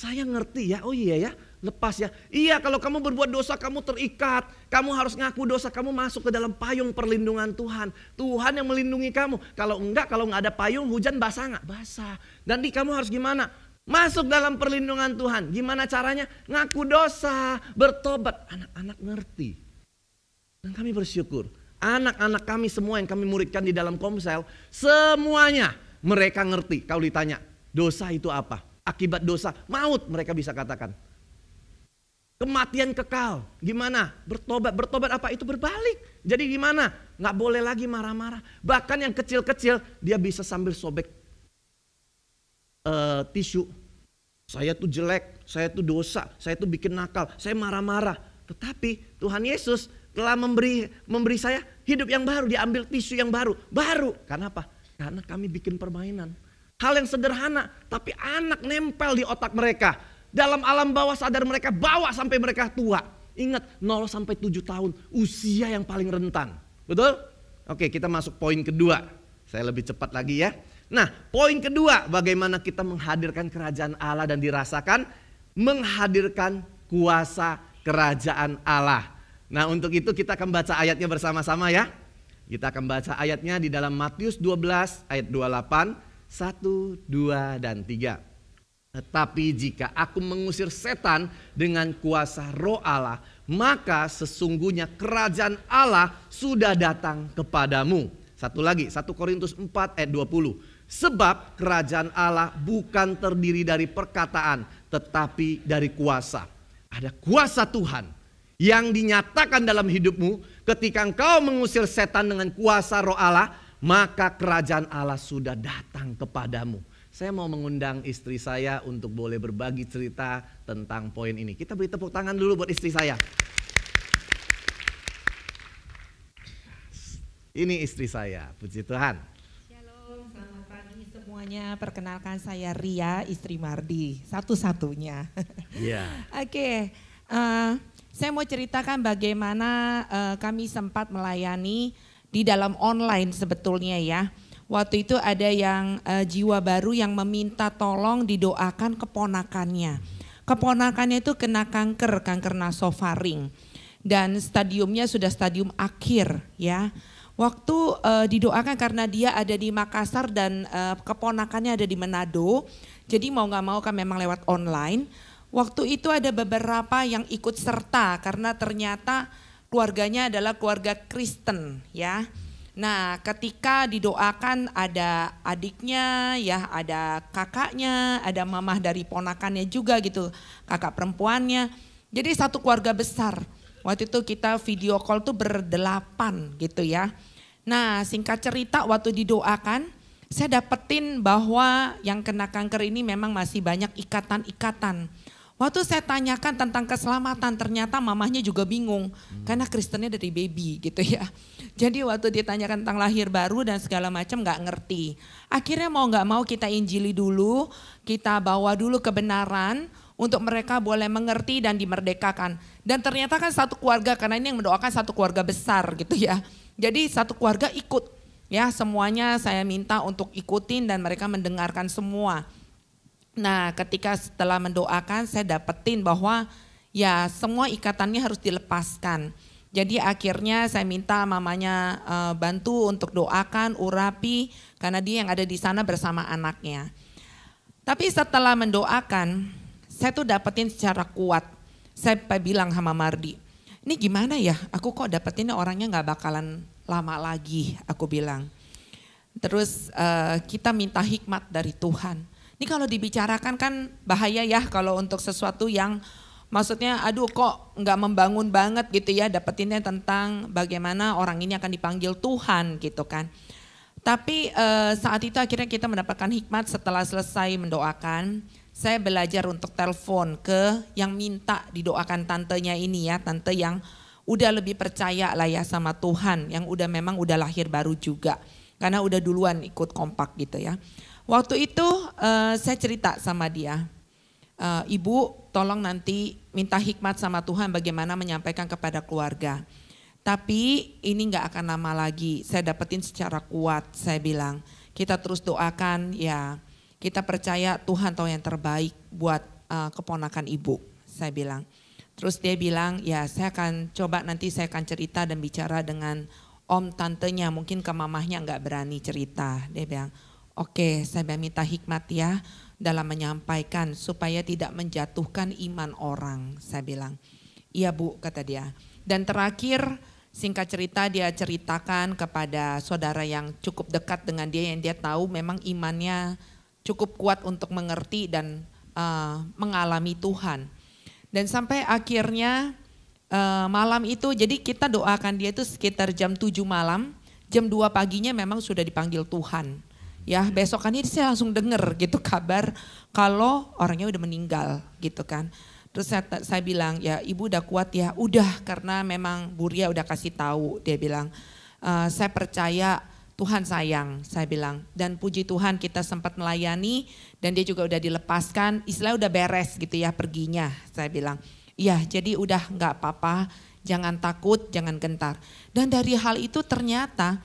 Saya ngerti ya, oh iya ya, lepas ya. Iya kalau kamu berbuat dosa kamu terikat. Kamu harus ngaku dosa, kamu masuk ke dalam payung perlindungan Tuhan. Tuhan yang melindungi kamu. Kalau nggak ada payung, hujan basah nggak? Basah. Dan kamu harus gimana? Masuk dalam perlindungan Tuhan. Gimana caranya? Ngaku dosa, bertobat. Anak-anak ngerti. Dan kami bersyukur. Anak-anak kami semua yang kami muridkan di dalam Komsel, semuanya mereka ngerti. Kalau ditanya, dosa itu apa? Akibat dosa, maut, mereka bisa katakan. Kematian kekal, gimana? Bertobat, bertobat apa? Itu berbalik. Jadi gimana? Nggak boleh lagi marah-marah. Bahkan yang kecil-kecil, dia bisa sambil sobek tisu. Saya tuh jelek, saya tuh dosa, saya tuh bikin nakal, saya marah-marah. Tetapi Tuhan Yesus telah memberi saya hidup yang baru, diambil tisu yang baru. Baru, karena apa? Karena kami bikin permainan. Hal yang sederhana, tapi anak nempel di otak mereka. Dalam alam bawah sadar mereka, bawa sampai mereka tua. Ingat, 0 sampai 7 tahun, usia yang paling rentan. Betul? Oke, kita masuk poin kedua. Saya lebih cepat lagi ya. Nah, poin kedua, bagaimana kita menghadirkan kerajaan Allah dan dirasakan menghadirkan kuasa kerajaan Allah. Nah, untuk itu kita akan baca ayatnya bersama-sama ya. Kita akan baca ayatnya di dalam Matius 12 ayat 28, 1, 2, dan 3. Tetapi jika aku mengusir setan dengan kuasa roh Allah, maka sesungguhnya kerajaan Allah sudah datang kepadamu. Satu lagi, 1 Korintus 4 ayat 20. Sebab kerajaan Allah bukan terdiri dari perkataan, tetapi dari kuasa. Ada kuasa Tuhan yang dinyatakan dalam hidupmu ketika engkau mengusir setan dengan kuasa roh Allah, maka kerajaan Allah sudah datang kepadamu. Saya mau mengundang istri saya untuk boleh berbagi cerita tentang poin ini. Kita beri tepuk tangan dulu buat istri saya. Ini istri saya, puji Tuhan.
Shalom, selamat pagi semuanya. Perkenalkan saya Ria, istri Mardi, satu-satunya.
Iya.
Oke, saya mau ceritakan bagaimana kami sempat melayani di dalam online sebetulnya ya. Waktu itu ada yang jiwa baru yang meminta tolong didoakan keponakannya. Keponakannya itu kena kanker nasofaring. Dan stadiumnya sudah stadium akhir ya. Waktu didoakan karena dia ada di Makassar dan keponakannya ada di Manado. Jadi mau gak mau kan memang lewat online. Waktu itu ada beberapa yang ikut serta karena ternyata keluarganya adalah keluarga Kristen ya. Nah ketika didoakan ada adiknya ya, ada kakaknya, ada mamah dari ponakannya juga gitu, kakak perempuannya. Jadi satu keluarga besar. Waktu itu kita video call tuh berdelapan gitu ya. Nah singkat cerita waktu didoakan saya dapetin bahwa yang kena kanker ini memang masih banyak ikatan-ikatan. Waktu saya tanyakan tentang keselamatan, ternyata mamahnya juga bingung. Karena Kristennya dari baby gitu ya. Jadi waktu ditanyakan tentang lahir baru dan segala macam gak ngerti. Akhirnya mau gak mau kita injili dulu, kita bawa dulu kebenaran untuk mereka boleh mengerti dan dimerdekakan. Dan ternyata kan satu keluarga, karena ini yang mendoakan satu keluarga besar gitu ya. Jadi satu keluarga ikut ya, semuanya saya minta untuk ikutin dan mereka mendengarkan semua. Nah, ketika setelah mendoakan saya dapetin bahwa ya semua ikatannya harus dilepaskan. Jadi akhirnya saya minta mamanya bantu untuk doakan, urapi karena dia yang ada di sana bersama anaknya. Tapi setelah mendoakan, saya tuh dapetin secara kuat. Saya bilang sama Mardi, ini gimana ya? Aku kok dapetinnya orangnya nggak bakalan lama lagi, aku bilang. Terus kita minta hikmat dari Tuhan. Ini kalau dibicarakan kan bahaya ya kalau untuk sesuatu yang maksudnya aduh kok nggak membangun banget gitu ya, dapetinnya tentang bagaimana orang ini akan dipanggil Tuhan gitu kan. Tapi saat itu akhirnya kita mendapatkan hikmat setelah selesai mendoakan. Saya belajar untuk telepon ke yang minta didoakan tantenya ini ya, tante yang udah lebih percaya lah ya sama Tuhan, yang memang udah lahir baru juga. Karena udah duluan ikut kompak gitu ya. Waktu itu saya cerita sama dia, Ibu tolong nanti minta hikmat sama Tuhan bagaimana menyampaikan kepada keluarga. Tapi ini gak akan lama lagi, saya dapetin secara kuat, saya bilang. Kita terus doakan ya, kita percaya Tuhan tahu yang terbaik buat keponakan Ibu, saya bilang. Terus dia bilang ya saya akan coba nanti saya akan cerita dan bicara dengan om tantenya, mungkin ke mamahnya gak berani cerita. Dia bilang, oke, saya minta hikmat ya dalam menyampaikan supaya tidak menjatuhkan iman orang, saya bilang. Iya Bu, kata dia. Dan terakhir singkat cerita dia ceritakan kepada saudara yang cukup dekat dengan dia, yang dia tahu memang imannya cukup kuat untuk mengerti dan mengalami Tuhan. Dan sampai akhirnya malam itu, jadi kita doakan dia itu sekitar jam 7 malam, jam 2 paginya memang sudah dipanggil Tuhan. Ya besokannya saya langsung dengar gitu kabar kalau orangnya udah meninggal gitu kan. Terus saya bilang ya ibu udah kuat ya, udah karena memang Bu Ria udah kasih tahu. Dia bilang saya percaya Tuhan sayang, saya bilang. Dan puji Tuhan kita sempat melayani dan dia juga udah dilepaskan, istilah udah beres gitu ya perginya, saya bilang. Iya jadi udah gak apa-apa, jangan takut, jangan gentar. Dan dari hal itu ternyata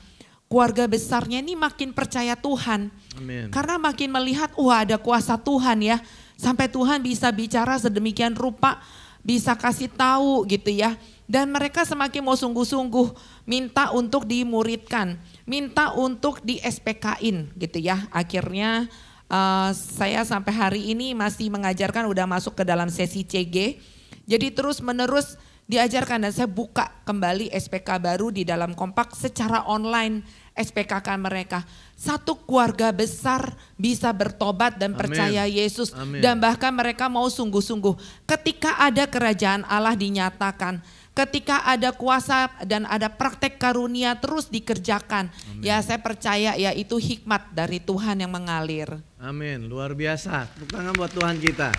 keluarga besarnya ini makin percaya Tuhan.
Amin.
Karena makin melihat wah ada kuasa Tuhan ya. Sampai Tuhan bisa bicara sedemikian rupa, bisa kasih tahu gitu ya. Dan mereka semakin mau sungguh-sungguh minta untuk dimuridkan, minta untuk di SPK-in gitu ya. Akhirnya saya sampai hari ini masih mengajarkan, udah masuk ke dalam sesi CG. Jadi terus menerus diajarkan dan saya buka kembali SPK baru di dalam kompak secara online, SPK-kan mereka. Satu keluarga besar bisa bertobat dan percaya Yesus.
Amin.
Dan bahkan mereka mau sungguh-sungguh. Ketika ada kerajaan Allah dinyatakan, ketika ada kuasa dan ada praktek karunia terus dikerjakan. Amin. Ya saya percaya ya itu hikmat dari Tuhan yang mengalir.
Amin, luar biasa. Tepuk tangan buat Tuhan kita.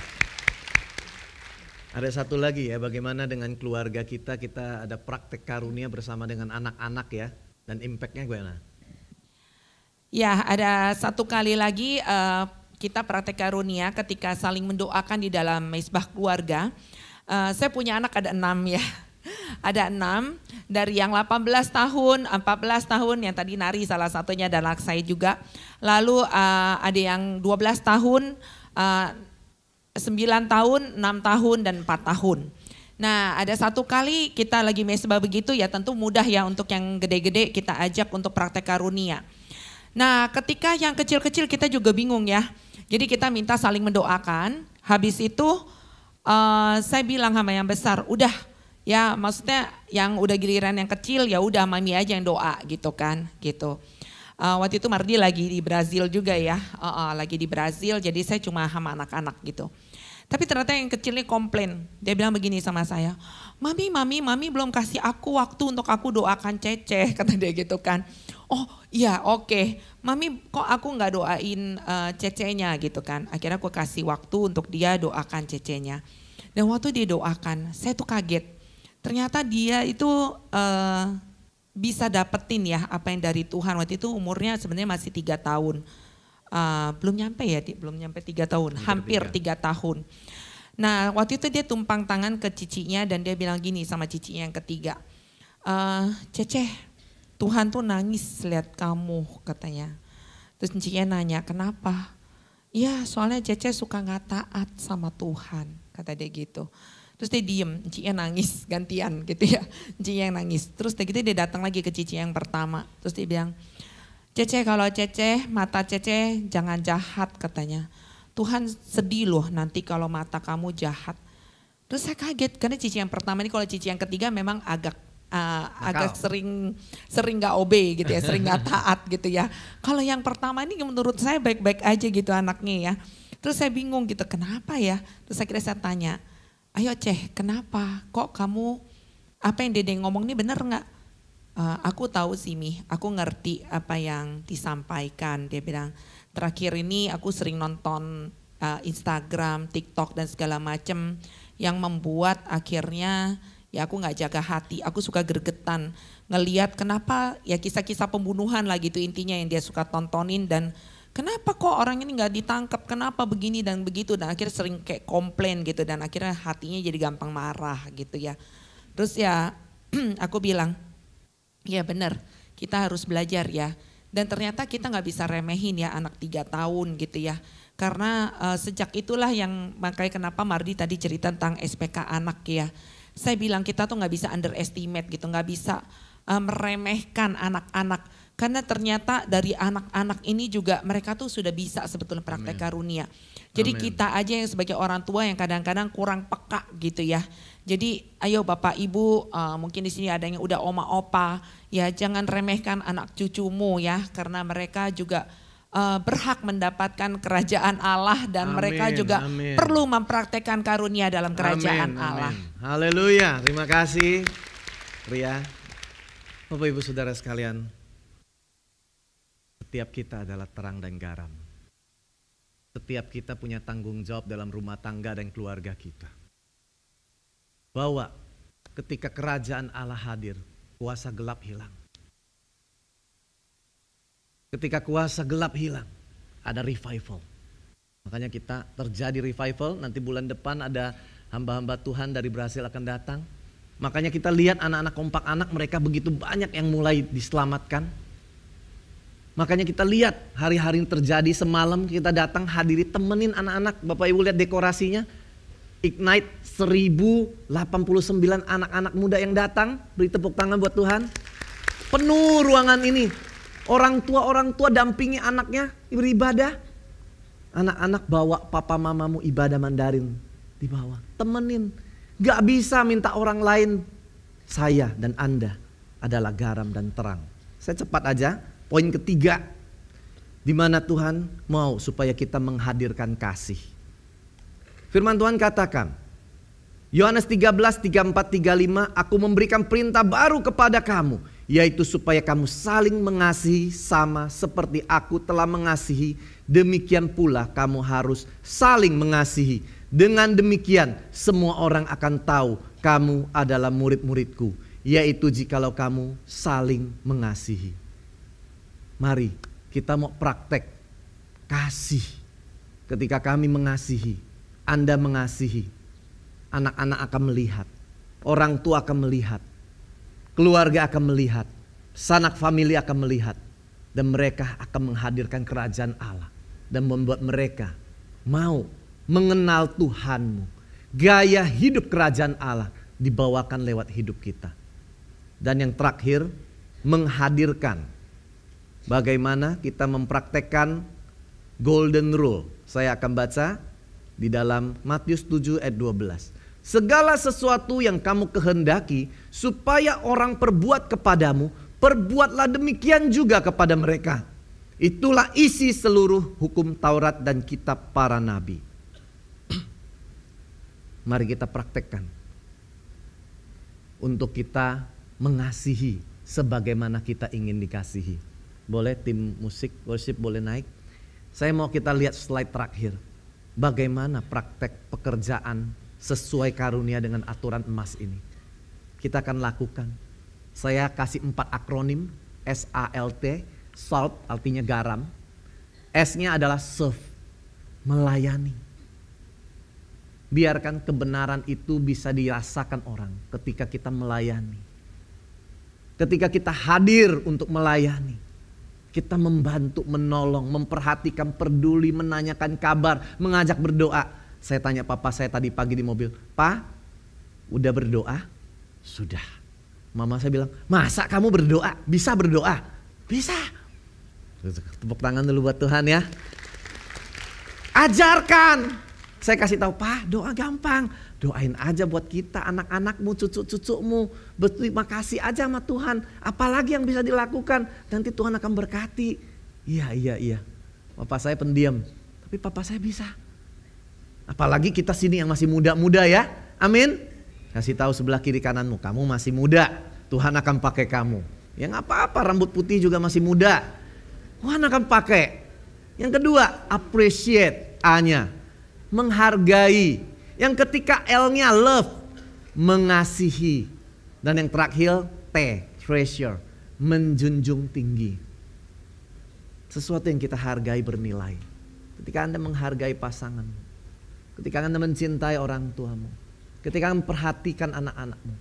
Ada satu lagi ya, bagaimana dengan keluarga kita ada praktek karunia bersama dengan anak-anak ya, dan impactnya gimana?
Ya ada satu kali lagi kita praktek karunia ketika saling mendoakan di dalam mezbah keluarga. Saya punya anak ada 6 ya, ada 6 dari yang 18 tahun, 14 tahun yang tadi Nari salah satunya dan anak saya juga. Lalu ada yang 12 tahun, 9 tahun, 6 tahun dan 4 tahun. Nah ada satu kali kita lagi mezbah begitu ya tentu mudah ya untuk yang gede-gede kita ajak untuk praktek karunia. Nah ketika yang kecil-kecil kita juga bingung ya. Jadi kita minta saling mendoakan, habis itu saya bilang sama yang besar udah ya maksudnya yang udah giliran yang kecil ya udah mami aja yang doa gitu kan gitu. Waktu itu Mardi lagi di Brazil juga ya, lagi di Brazil jadi saya cuma sama anak-anak gitu. Tapi ternyata yang kecil ini komplain, dia bilang begini sama saya, mami belum kasih aku waktu untuk aku doakan Cece, kata dia gitu kan. Oh iya oke, mami kok aku gak doain Cecenya gitu kan. Akhirnya aku kasih waktu untuk dia doakan Cecenya. Dan waktu dia doakan, saya tuh kaget. Ternyata dia itu bisa dapetin ya apa yang dari Tuhan. Waktu itu umurnya sebenarnya masih 3 tahun. Belum nyampe ya, belum nyampe 3 tahun, hampir 3 tahun. Nah waktu itu dia tumpang tangan ke cicinya dan dia bilang gini sama cicinya yang ketiga. Cece, Tuhan tuh nangis lihat kamu katanya. Terus cicinya nanya, kenapa? Ya soalnya Cece suka gak taat sama Tuhan, kata dia gitu. Terus dia diem, cicinya nangis gantian gitu ya. Cicinya yang nangis. Terus gitu dia datang lagi ke cici yang pertama. Terus dia bilang, Cece kalau Cece, mata Cece jangan jahat katanya. Tuhan sedih loh nanti kalau mata kamu jahat. Terus saya kaget karena cici yang pertama ini, kalau cici yang ketiga memang agak sering gak obey gitu ya, sering gak taat gitu ya. Kalau yang pertama ini menurut saya baik-baik aja gitu anaknya ya. Terus saya bingung gitu, kenapa ya? Terus akhirnya saya tanya, ayo Ceh, kenapa? Kok kamu, apa yang Dede ngomong ini benar nggak? Aku tahu sih Mi, aku ngerti apa yang disampaikan. Dia bilang, terakhir ini aku sering nonton Instagram, TikTok dan segala macem yang membuat akhirnya ya aku nggak jaga hati. Aku suka gregetan ngelihat kenapa ya kisah-kisah pembunuhan lah gitu intinya yang dia suka tontonin, dan kenapa kok orang ini nggak ditangkap, kenapa begini dan begitu, dan akhirnya sering kayak komplain gitu dan akhirnya hatinya jadi gampang marah gitu ya. Terus ya aku bilang, ya benar kita harus belajar ya. Dan ternyata kita nggak bisa remehin ya anak 3 tahun gitu ya. Karena sejak itulah yang makanya kenapa Mardi tadi cerita tentang SPK anak ya. Saya bilang kita tuh nggak bisa underestimate gitu, nggak bisa meremehkan anak-anak. Karena ternyata dari anak-anak ini juga mereka tuh sudah bisa sebetulnya praktek karunia. Jadi kita aja yang sebagai orang tua yang kadang-kadang kurang peka gitu ya. Jadi ayo Bapak Ibu, mungkin di sini ada yang udah oma opa, ya jangan remehkan anak cucumu ya, karena mereka juga berhak mendapatkan kerajaan Allah dan mereka juga perlu mempraktekkan karunia dalam kerajaan Allah.
Haleluya, terima kasih Ria. Bapak Ibu Saudara sekalian, setiap kita adalah terang dan garam. Setiap kita punya tanggung jawab dalam rumah tangga dan keluarga kita. Bahwa ketika kerajaan Allah hadir, kuasa gelap hilang. Ketika kuasa gelap hilang, ada revival. Makanya kita terjadi revival, nanti bulan depan ada hamba-hamba Tuhan dari Brasil akan datang. Makanya kita lihat anak-anak kompak anak, mereka begitu banyak yang mulai diselamatkan. Makanya kita lihat hari-hari ini terjadi, semalam kita datang hadiri temenin anak-anak. Bapak Ibu lihat dekorasinya, Ignite 1089 anak-anak muda yang datang. Beri tepuk tangan buat Tuhan. Penuh ruangan ini. Orang tua dampingi anaknya beribadah. Anak-anak bawa papa mamamu ibadah Mandarin di bawah. Temenin. Gak bisa minta orang lain. Saya dan Anda adalah garam dan terang. Saya cepat aja. Poin ketiga, di mana Tuhan mau supaya kita menghadirkan kasih. Firman Tuhan katakan, Yohanes 13, 34, 35, aku memberikan perintah baru kepada kamu, yaitu supaya kamu saling mengasihi sama seperti aku telah mengasihi, demikian pula kamu harus saling mengasihi. Dengan demikian semua orang akan tahu kamu adalah murid-muridku, yaitu jikalau kamu saling mengasihi. Mari kita mau praktek kasih. Ketika kami mengasihi, Anda mengasihi, anak-anak akan melihat, orang tua akan melihat, keluarga akan melihat, sanak famili akan melihat, dan mereka akan menghadirkan kerajaan Allah dan membuat mereka mau mengenal Tuhanmu. Gaya hidup kerajaan Allah dibawakan lewat hidup kita. Dan yang terakhir, menghadirkan bagaimana kita mempraktekkan golden rule. Saya akan baca di dalam Matius 7 ayat 12. Segala sesuatu yang kamu kehendaki supaya orang perbuat kepadamu, perbuatlah demikian juga kepada mereka. Itulah isi seluruh hukum Taurat dan kitab para nabi. Mari kita praktekkan untuk kita mengasihi sebagaimana kita ingin dikasihi. Boleh tim musik worship boleh naik. Saya mau kita lihat slide terakhir. Bagaimana praktek pekerjaan sesuai karunia dengan aturan emas ini. Kita akan lakukan. Saya kasih 4 akronim. SALT, salt artinya garam. S-nya adalah serve, melayani. Biarkan kebenaran itu bisa dirasakan orang ketika kita melayani. Ketika kita hadir untuk melayani. Kita membantu, menolong, memperhatikan, peduli, menanyakan kabar, mengajak berdoa. Saya tanya papa saya tadi pagi di mobil, "Pa, udah berdoa?" "Sudah." Mama saya bilang, "Masa kamu berdoa? Bisa berdoa?" "Bisa." Tepuk tangan dulu buat Tuhan ya. Ajarkan. Saya kasih tahu, "Pa, doa gampang. Doain aja buat kita, anak-anakmu, cucu-cucumu. Berterima kasih aja sama Tuhan. Apalagi yang bisa dilakukan, nanti Tuhan akan berkati." Iya. Papa saya pendiam, tapi papa saya bisa. Apalagi kita sini yang masih muda-muda ya. Amin. Kasih tahu sebelah kiri kananmu, kamu masih muda. Tuhan akan pakai kamu. Ya nggak apa-apa, rambut putih juga masih muda. Tuhan akan pakai. Yang kedua, appreciate, A-nya. Menghargai. Yang ketiga, L-nya love, mengasihi. Dan yang terakhir, T, treasure, menjunjung tinggi. Sesuatu yang kita hargai bernilai. Ketika Anda menghargai pasangan, ketika Anda mencintai orang tuamu, ketika Anda memperhatikan anak-anakmu,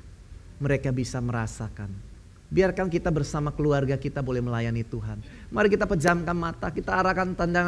mereka bisa merasakan. Biarkan kita bersama keluarga kita boleh melayani Tuhan. Mari kita pejamkan mata, kita arahkan pandangan